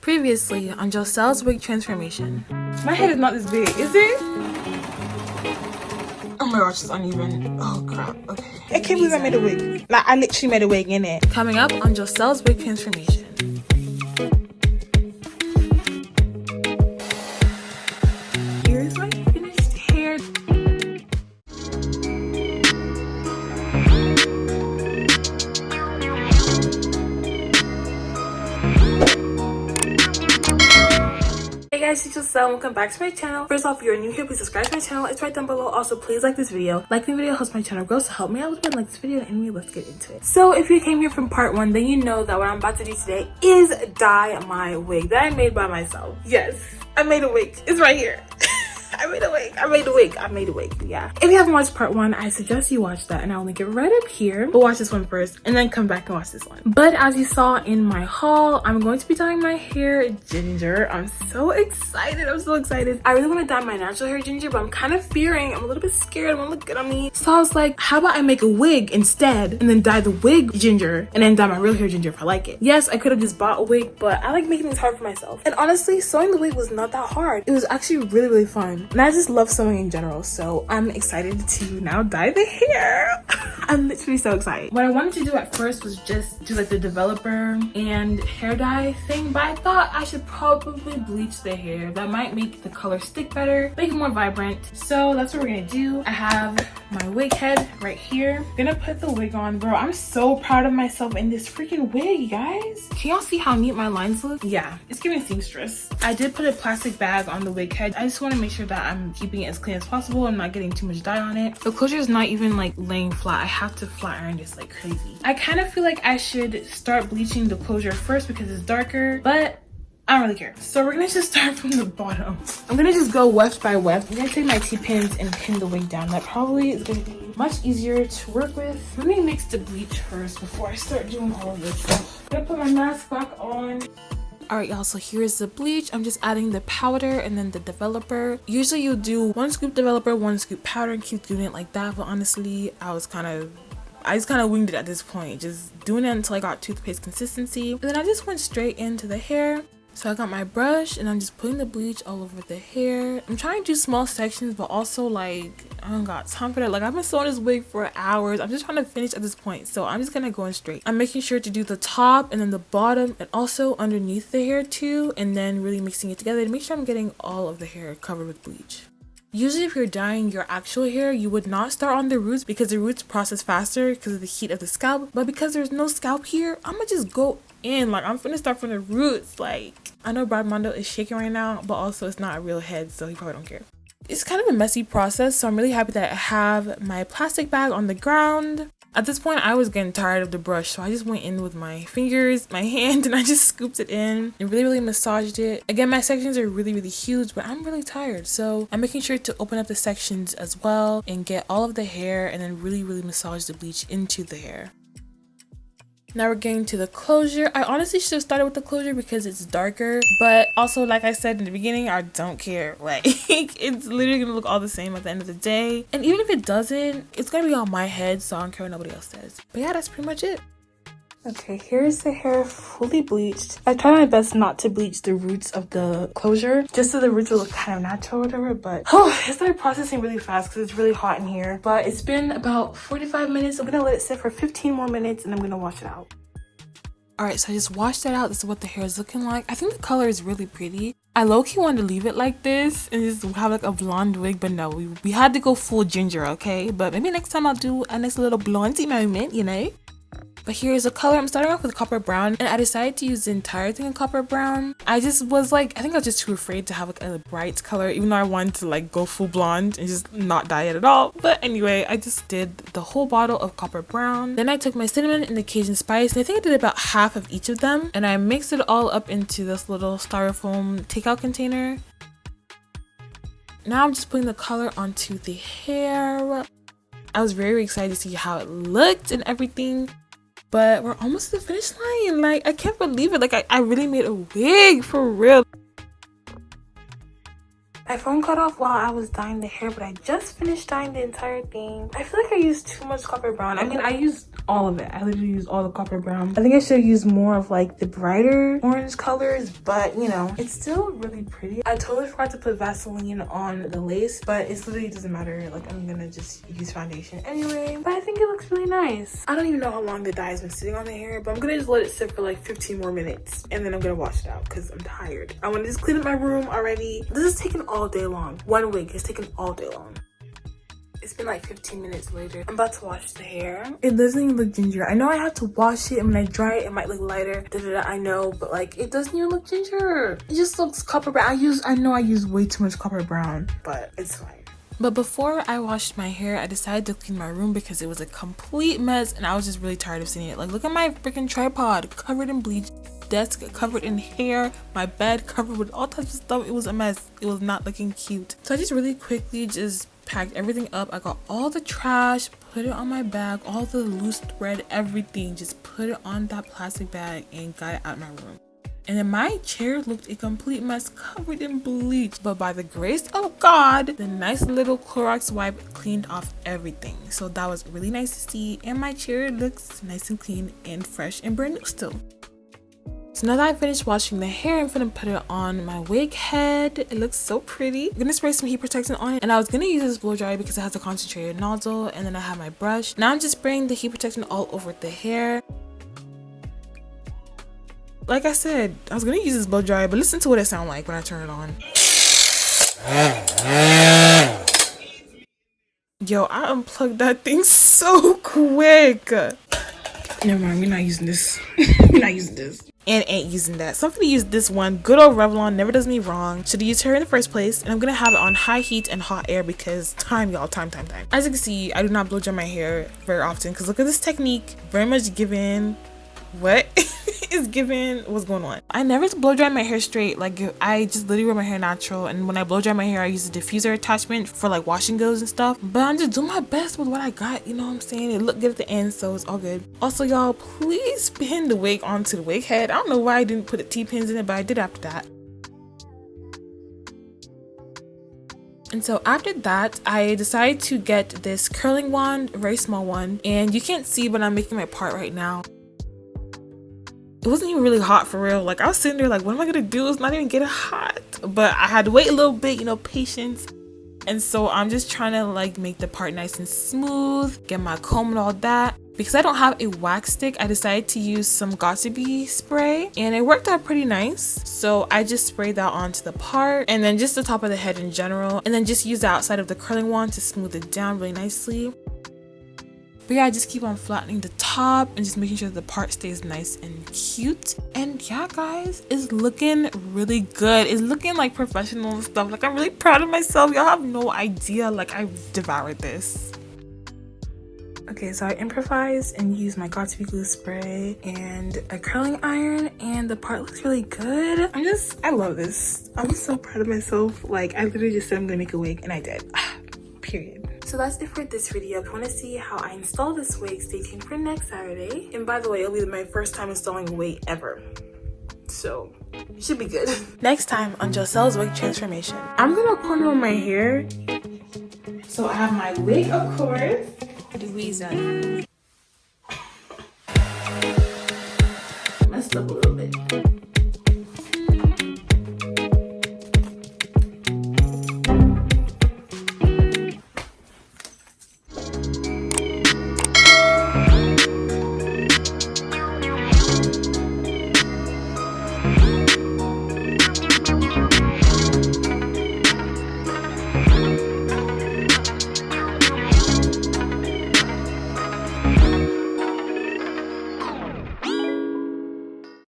Previously on Joselle's wig transformation. My head is not this big, is it? Oh my gosh, it's uneven. Oh crap, okay. I can't believe I made a wig. Like, I literally made a wig in it. Coming up on Joselle's wig transformation. Here's my finished hair. Hey guys, it's Joselle. Welcome back to my channel. First off, if you're new here, please subscribe to my channel. It's right down below. Also, please like this video. Liking the video helps my channel grow, so help me out with like this video. And anyway, let's get into it. So if you came here from part 1, then you know that what I'm about to do today is dye my wig that I made by myself. Yes, I made a wig. It's right here. I made a wig, yeah. If you haven't watched part 1, I suggest you watch that, and I'll link it right up here. But watch this one first, and then come back and watch this one. But as you saw in my haul, I'm going to be dyeing my hair ginger. I'm so excited. I really want to dye my natural hair ginger, but I'm kind of fearing. I'm a little bit scared. I want to look good on me. So I was like, how about I make a wig instead, and then dye the wig ginger, and then dye my real hair ginger if I like it. Yes, I could have just bought a wig, but I like making things hard for myself. And honestly, sewing the wig was not that hard. It was actually really fun. And I just love sewing in general, so I'm excited to now dye the hair. I'm literally so excited. What I wanted to do at first was just do like the developer and hair dye thing, but I thought I should probably bleach the hair. That might make the color stick better, make it more vibrant. So that's what we're gonna do. I have my wig head right here. I'm gonna put the wig on. Bro, I'm so proud of myself in this freaking wig, you guys. Can y'all see how neat my lines look? Yeah, it's giving seamstress. I did put a plastic bag on the wig head. I just want to make sure that I'm keeping it as clean as possible. I'm not getting too much dye on it. The closure is not even like laying flat. I have to flat iron this like crazy. I kind of feel like I should start bleaching the closure first because it's darker, but I don't really care. So we're gonna just start from the bottom. I'm gonna just go weft by weft. I'm gonna take my T-pins and pin the wig down. That probably is gonna be much easier to work with. Let me mix the bleach first before I start doing all of this stuff. I'm gonna put my mask back on. Alright y'all, so here's the bleach. I'm just adding the powder and then the developer. Usually you do 1 scoop developer, 1 scoop powder, and keep doing it like that, but honestly I just kind of winged it at this point, just doing it until I got toothpaste consistency. And then I just went straight into the hair. So I got my brush and I'm just putting the bleach all over the hair. I'm trying to do small sections, but also like I don't got time for that. Like I've been sewing this wig for hours. I'm just trying to finish at this point, so I'm just gonna go in straight. I'm making sure to do the top and then the bottom and also underneath the hair too, and then really mixing it together to make sure I'm getting all of the hair covered with bleach. Usually if you're dyeing your actual hair, you would not start on the roots because the roots process faster because of the heat of the scalp. But because there's no scalp here, I'm gonna just go in. Like I'm gonna start from the roots. Like I know Brad Mondo is shaking right now, but also it's not a real head, so he probably don't care. It's kind of a messy process, so I'm really happy that I have my plastic bag on the ground. At this point, I was getting tired of the brush, so I just went in with my fingers, my hand, and I just scooped it in and really massaged it. Again, my sections are really huge, but I'm really tired, so I'm making sure to open up the sections as well and get all of the hair and then really massage the bleach into the hair. Now we're getting to the closure. I honestly should have started with the closure because it's darker, but also like I said in the beginning, I don't care. Like it's literally gonna look all the same at the end of the day, and even if it doesn't, it's gonna be on my head, so I don't care what nobody else says. But yeah, that's pretty much it. Okay, here's the hair fully bleached. I tried my best not to bleach the roots of the closure, just so the roots will look kind of natural or whatever, but it started processing really fast because it's really hot in here. But it's been about 45 minutes. I'm gonna let it sit for 15 more minutes and I'm gonna wash it out. Alright, so I just washed that out. This is what the hair is looking like. I think the color is really pretty. I low-key wanted to leave it like this and just have like a blonde wig, but no, we had to go full ginger, okay? But maybe next time I'll do a nice little blondie moment, you know? But here's the color. I'm starting off with copper brown, and I decided to use the entire thing in copper brown. I just was like, I think I was just too afraid to have like a bright color, even though I wanted to like go full blonde and just not dye it at all. But anyway, I just did the whole bottle of copper brown. Then I took my cinnamon and the Cajun spice, and I think I did about half of each of them, and I mixed it all up into this little styrofoam takeout container. Now I'm just putting the color onto the hair. I was very excited to see how it looked and everything. But we're almost at the finish line. Like, I can't believe it. Like, I really made a wig for real. My phone cut off while I was dyeing the hair, but I just finished dyeing the entire thing. I feel like I used too much copper brown. I mean, I used all of it. I literally used all the copper brown. I think I should have used more of like the brighter orange colors, but you know, it's still really pretty. I totally forgot to put Vaseline on the lace, but it literally doesn't matter. Like, I'm gonna just use foundation anyway, but I think it looks really nice. I don't even know how long the dye has been sitting on the hair, but I'm gonna just let it sit for like 15 more minutes and then I'm gonna wash it out because I'm tired. I want to just clean up my room already. This is taking all day long. One wig has taken all day long. It's been like 15 minutes later. I'm about to wash the hair. It doesn't even look ginger. I know I have to wash it, and when I dry it, it might look lighter. I know, but like, it doesn't even look ginger. It just looks copper brown. I know I use way too much copper brown, but it's fine. But before I washed my hair, I decided to clean my room because it was a complete mess, and I was just really tired of seeing it. Like, look at my freaking tripod covered in bleach, desk covered in hair, my bed covered with all types of stuff. It was a mess. It was not looking cute. So I just really quickly just packed everything up. I got all the trash, put it on my bag, all the loose thread, everything, just put it on that plastic bag and got it out of my room. And then my chair looked a complete mess, covered in bleach, but by the grace of God, the nice little Clorox wipe cleaned off everything. So that was really nice to see, and my chair looks nice and clean and fresh and brand new still. So now that I finished washing the hair, I'm gonna put it on my wig head. It looks so pretty. I'm gonna spray some heat protectant on it, and I was gonna use this blow dryer because it has a concentrated nozzle, and then I have my brush. Now I'm just spraying the heat protectant all over the hair. Like I said, I was gonna use this blow dryer, but listen to what it sounds like when I turn it on. Yo, I unplugged that thing so quick. Never mind, we're not using this. We're not using this. And ain't using that. So I'm gonna use this one. Good old Revlon, never does me wrong. Should have used her in the first place. And I'm gonna have it on high heat and hot air because time, y'all, time. As you can see, I do not blow dry my hair very often because look at this technique. Very much given what is given what's going on. I never blow dry my hair straight. Like, I just literally wear my hair natural, and when I blow dry my hair I use a diffuser attachment for like washing goes and stuff, but I'm just doing my best with what I got, you know what I'm saying? It looked good at the end, so it's all good. Also, y'all, please pin the wig onto the wig head. I don't know why I didn't put the T-pins in it, but I did after that. And so after that, I decided to get this curling wand, a very small one, and you can't see, but I'm making my part right now. It wasn't even really hot for real. Like, I was sitting there like, what am I gonna do? It's not even getting hot. But I had to wait a little bit, you know, patience. And so I'm just trying to like make the part nice and smooth, get my comb and all that. Because I don't have a wax stick, I decided to use some Got2b spray, and it worked out pretty nice. So I just sprayed that onto the part, and then just the top of the head in general, and then just use the outside of the curling wand to smooth it down really nicely. But yeah, I just keep on flattening the top and just making sure the part stays nice and cute. And yeah, guys, it's looking really good. It's looking like professional stuff. Like, I'm really proud of myself. Y'all have no idea. Like, I devoured this. Okay, so I improvised and used my Got2b glue spray and a curling iron, and the part looks really good. I love this. I'm so proud of myself. Like, I literally just said I'm gonna make a wig, and I did. Period. So that's it for this video. If you want to see how I install this wig, stay tuned for next Saturday. And by the way, it'll be my first time installing a wig ever, so it should be good. Next time on Joselle's wig transformation, I'm gonna corner my hair. So I have my wig, of course. Louisa. Messed up a little bit.